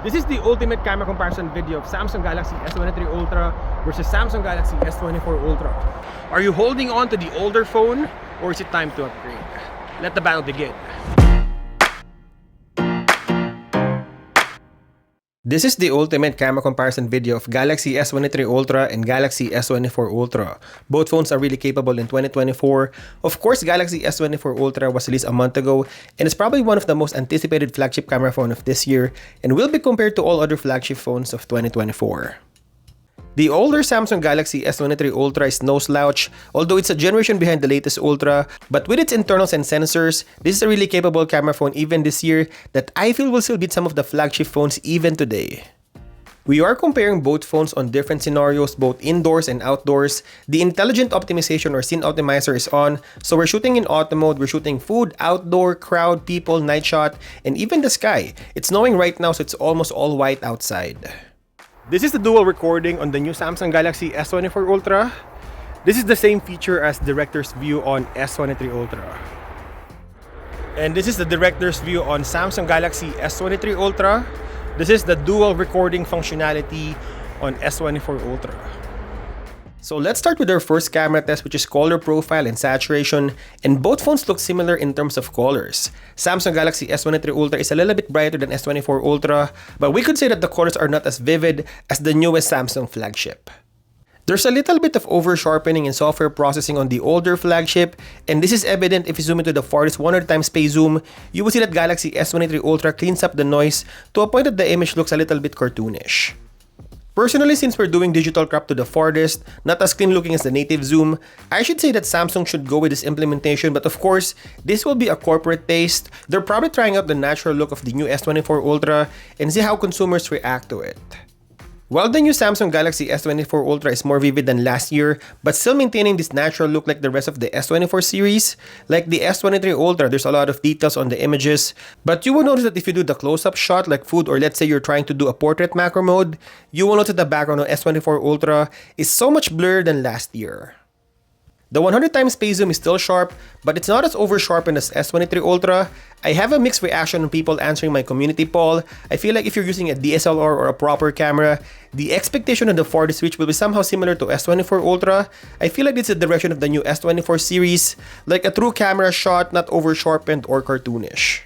This is the ultimate camera comparison video of Samsung Galaxy S23 Ultra versus Samsung Galaxy S24 Ultra. Are you holding on to the older phone or is it time to upgrade? Let the battle begin. This is the ultimate camera comparison video of Galaxy S23 Ultra and Galaxy S24 Ultra. Both phones are really capable in 2024. Of course, Galaxy S24 Ultra was released a month ago and is probably one of the most anticipated flagship camera phone of this year and will be compared to all other flagship phones of 2024. The older Samsung Galaxy S23 Ultra is no slouch, although it's a generation behind the latest Ultra, but with its internals and sensors, this is a really capable camera phone even this year that I feel will still beat some of the flagship phones even today. We are comparing both phones on different scenarios, both indoors and outdoors. The intelligent optimization or scene optimizer is on, so we're shooting in auto mode, we're shooting food, outdoor, crowd, people, night shot, and even the sky. It's snowing right now, so it's almost all white outside. This is the dual recording on the new Samsung Galaxy S24 Ultra. This is the same feature as director's view on S23 Ultra. And this is the director's view on Samsung Galaxy S23 Ultra. This is the dual recording functionality on S24 Ultra. So let's start with our first camera test, which is color profile and saturation, and both phones look similar in terms of colors. Samsung Galaxy S23 Ultra is a little bit brighter than S24 Ultra, but we could say that the colors are not as vivid as the newest Samsung flagship. There's a little bit of over-sharpening and software processing on the older flagship, and this is evident if you zoom into the farthest 100x space zoom. You will see that Galaxy S23 Ultra cleans up the noise to a point that the image looks a little bit cartoonish. Personally, since we're doing digital crop to the farthest, not as clean looking as the native zoom, I should say that Samsung should go with this implementation, but of course, this will be a corporate taste. They're probably trying out the natural look of the new S24 Ultra and see how consumers react to it. While the new Samsung Galaxy S24 Ultra is more vivid than last year, but still maintaining this natural look like the rest of the S24 series, like the S23 Ultra, there's a lot of details on the images, but you will notice that if you do the close-up shot like food, or let's say you're trying to do a portrait macro mode, you will notice that the background on S24 Ultra is so much blurred than last year. The 100x space zoom is still sharp, but it's not as over-sharpened as S23 Ultra. I have a mixed reaction on people answering my community poll. I feel like if you're using a DSLR or a proper camera, the expectation on the farthest reach will be somehow similar to S24 Ultra. I feel like this is the direction of the new S24 series, like a true camera shot, not over-sharpened or cartoonish.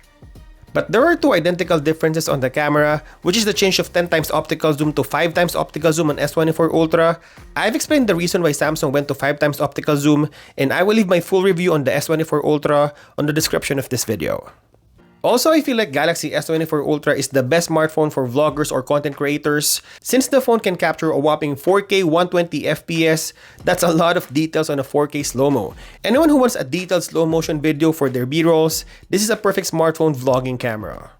But there are two identical differences on the camera, which is the change of 10x optical zoom to 5x optical zoom on S24 Ultra. I've explained the reason why Samsung went to 5x optical zoom, and I will leave my full review on the S24 Ultra on the description of this video. Also, I feel like Galaxy S24 Ultra is the best smartphone for vloggers or content creators. Since the phone can capture a whopping 4K 120 FPS, that's a lot of details on a 4K slow-mo. Anyone who wants a detailed slow motion video for their B-rolls, this is a perfect smartphone vlogging camera.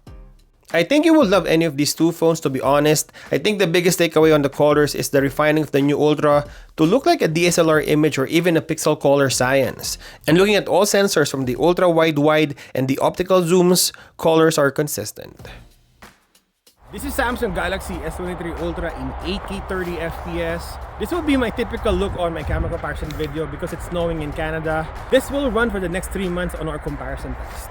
I think you will love any of these two phones, to be honest. I think the biggest takeaway on the colors is the refining of the new Ultra to look like a DSLR image or even a pixel color science. And looking at all sensors from the ultra wide and the optical zooms, colors are consistent. This is Samsung Galaxy S23 Ultra in 8K 30 FPS. This will be my typical look on my camera comparison video because it's snowing in Canada. This will run for the next 3 months on our comparison test.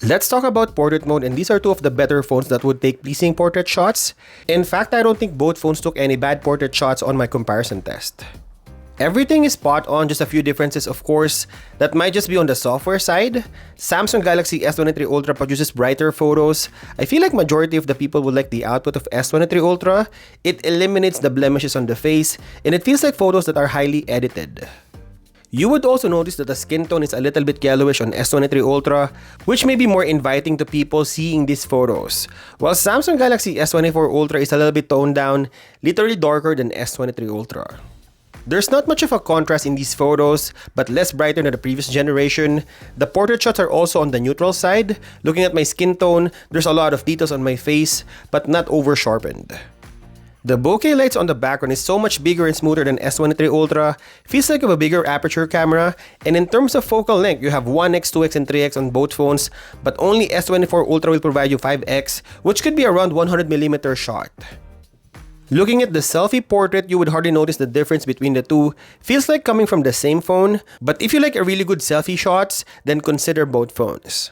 Let's talk about portrait mode, and these are two of the better phones that would take pleasing portrait shots. In fact, I don't think both phones took any bad portrait shots on my comparison test. Everything is spot on, just a few differences of course. That might just be on the software side. Samsung Galaxy S23 Ultra produces brighter photos. I feel like majority of the people would like the output of S23 Ultra. It eliminates the blemishes on the face, and it feels like photos that are highly edited. You would also notice that the skin tone is a little bit yellowish on S23 Ultra, which may be more inviting to people seeing these photos. While Samsung Galaxy S24 Ultra is a little bit toned down, literally darker than S23 Ultra. There's not much of a contrast in these photos, but less brighter than the previous generation. The portrait shots are also on the neutral side. Looking at my skin tone, there's a lot of details on my face, but not over-sharpened. The bokeh lights on the background is so much bigger and smoother than S23 Ultra, feels like you have a bigger aperture camera, and in terms of focal length, you have 1x, 2x, and 3x on both phones, but only S24 Ultra will provide you 5x, which could be around 100mm shot. Looking at the selfie portrait, you would hardly notice the difference between the two. Feels like coming from the same phone, but if you like a really good selfie shots, then consider both phones.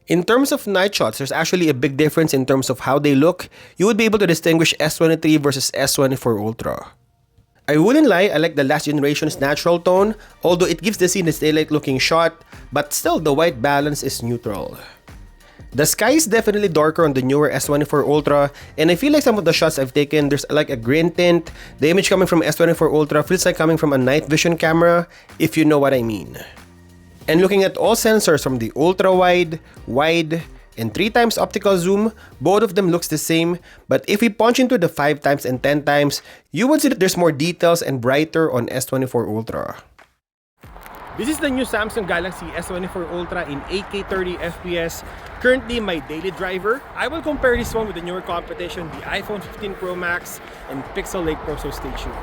In terms of night shots, there's actually a big difference in terms of how they look. You would be able to distinguish S23 versus S24 Ultra. I wouldn't lie, I like the last generation's natural tone, although it gives the scene this daylight looking shot, but still the white balance is neutral. The sky is definitely darker on the newer S24 Ultra, and I feel like some of the shots I've taken, there's like a green tint. The image coming from S24 Ultra feels like coming from a night vision camera, if you know what I mean. And looking at all sensors from the ultra wide, wide, and 3x optical zoom, both of them looks the same, but if we punch into the 5x and 10x, you would see that there's more details and brighter on S24 Ultra. This is the new Samsung Galaxy S24 Ultra in 8K 30 FPS, currently my daily driver. I will compare this one with the newer competition, the iPhone 15 Pro Max and Pixel 8 Pro, so stay tuned.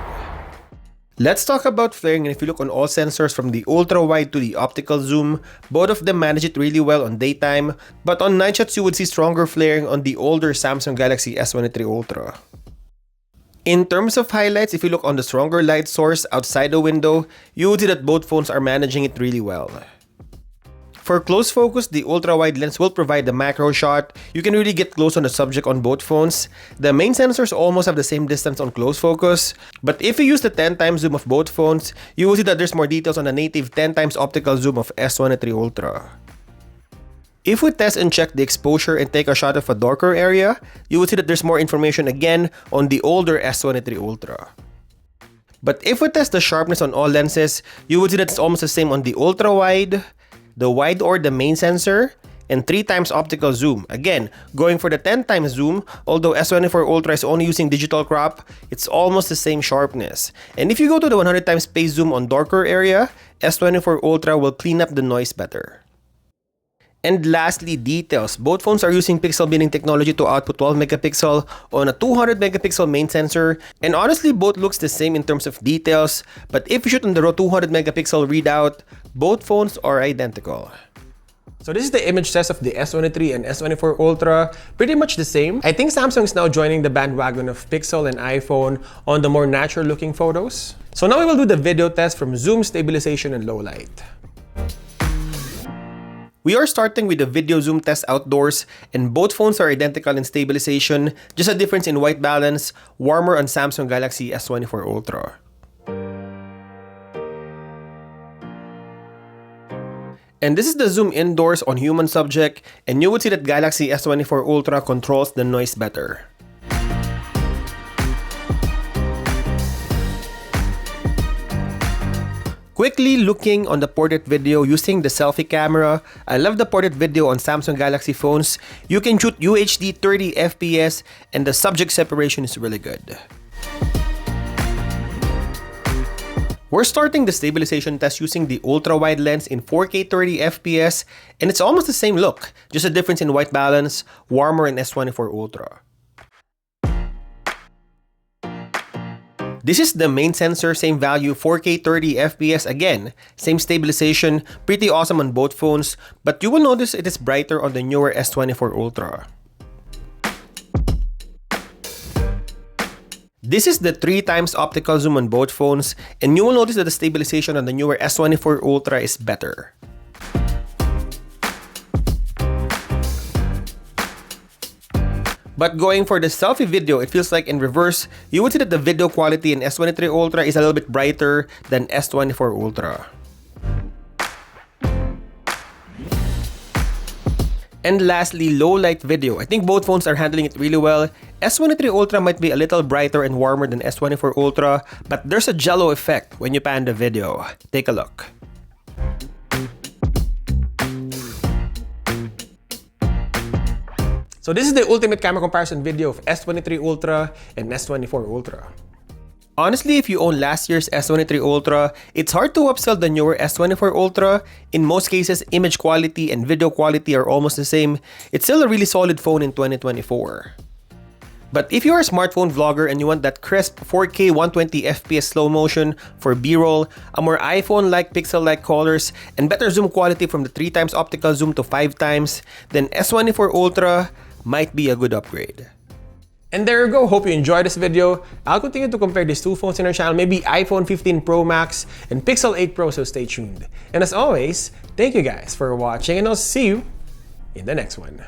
Let's talk about flaring, and if you look on all sensors from the ultra wide to the optical zoom, both of them manage it really well on daytime, but on night shots you would see stronger flaring on the older Samsung Galaxy S23 Ultra. In terms of highlights, if you look on the stronger light source outside the window, you would see that both phones are managing it really well. For close focus, the ultra-wide lens will provide the macro shot. You can really get close on the subject on both phones. The main sensors almost have the same distance on close focus, but if you use the 10x zoom of both phones, you will see that there's more details on the native 10x optical zoom of S23 Ultra. If we test and check the exposure and take a shot of a darker area, you will see that there's more information again on the older S23 Ultra. But if we test the sharpness on all lenses, you will see that it's almost the same on the ultra-wide, the wide or the main sensor, and 3x optical zoom. Again, going for the 10x zoom, although S24 Ultra is only using digital crop, it's almost the same sharpness. And if you go to the 100x space zoom on darker area, S24 Ultra will clean up the noise better. And lastly, details. Both phones are using pixel binning technology to output 12 megapixel on a 200 megapixel main sensor, and honestly both looks the same in terms of details, but if you shoot on the raw 200 megapixel readout, both phones are identical. So this is the image test of the S23 and S24 Ultra, pretty much the same. I think Samsung is now joining the bandwagon of Pixel and iPhone on the more natural looking photos. So now we will do the video test from zoom, stabilization, and low light. We are starting with the video zoom test outdoors, and both phones are identical in stabilization, just a difference in white balance, warmer on Samsung Galaxy S24 Ultra. And this is the zoom indoors on human subject, and you would see that Galaxy S24 Ultra controls the noise better. Quickly looking on the portrait video using the selfie camera, I love the portrait video on Samsung Galaxy phones. You can shoot UHD 30 FPS and the subject separation is really good. We're starting the stabilization test using the ultra-wide lens in 4K 30 FPS, and it's almost the same look, just a difference in white balance, warmer in S24 Ultra. This is the main sensor, same value, 4K 30 FPS again, same stabilization, pretty awesome on both phones, but you will notice it is brighter on the newer S24 Ultra. This is the 3x optical zoom on both phones, and you will notice that the stabilization on the newer S24 Ultra is better. But going for the selfie video, it feels like in reverse, you would see that the video quality in S23 Ultra is a little bit brighter than S24 Ultra. And lastly, low light video. I think both phones are handling it really well. S23 Ultra might be a little brighter and warmer than S24 Ultra, but there's a jello effect when you pan the video. Take a look. So this is the ultimate camera comparison video of S23 Ultra and S24 Ultra. Honestly, if you own last year's S23 Ultra, it's hard to upsell the newer S24 Ultra. In most cases, image quality and video quality are almost the same. It's still a really solid phone in 2024. But if you're a smartphone vlogger and you want that crisp 4K 120 FPS slow motion for B-roll, a more iPhone-like pixel-like colors, and better zoom quality from the 3x optical zoom to 5x, then S24 Ultra might be a good upgrade. And there you go. Hope you enjoyed this video. I'll continue to compare these two phones in our channel, maybe iPhone 15 Pro Max and Pixel 8 Pro, so stay tuned. And as always, thank you guys for watching, and I'll see you in the next one.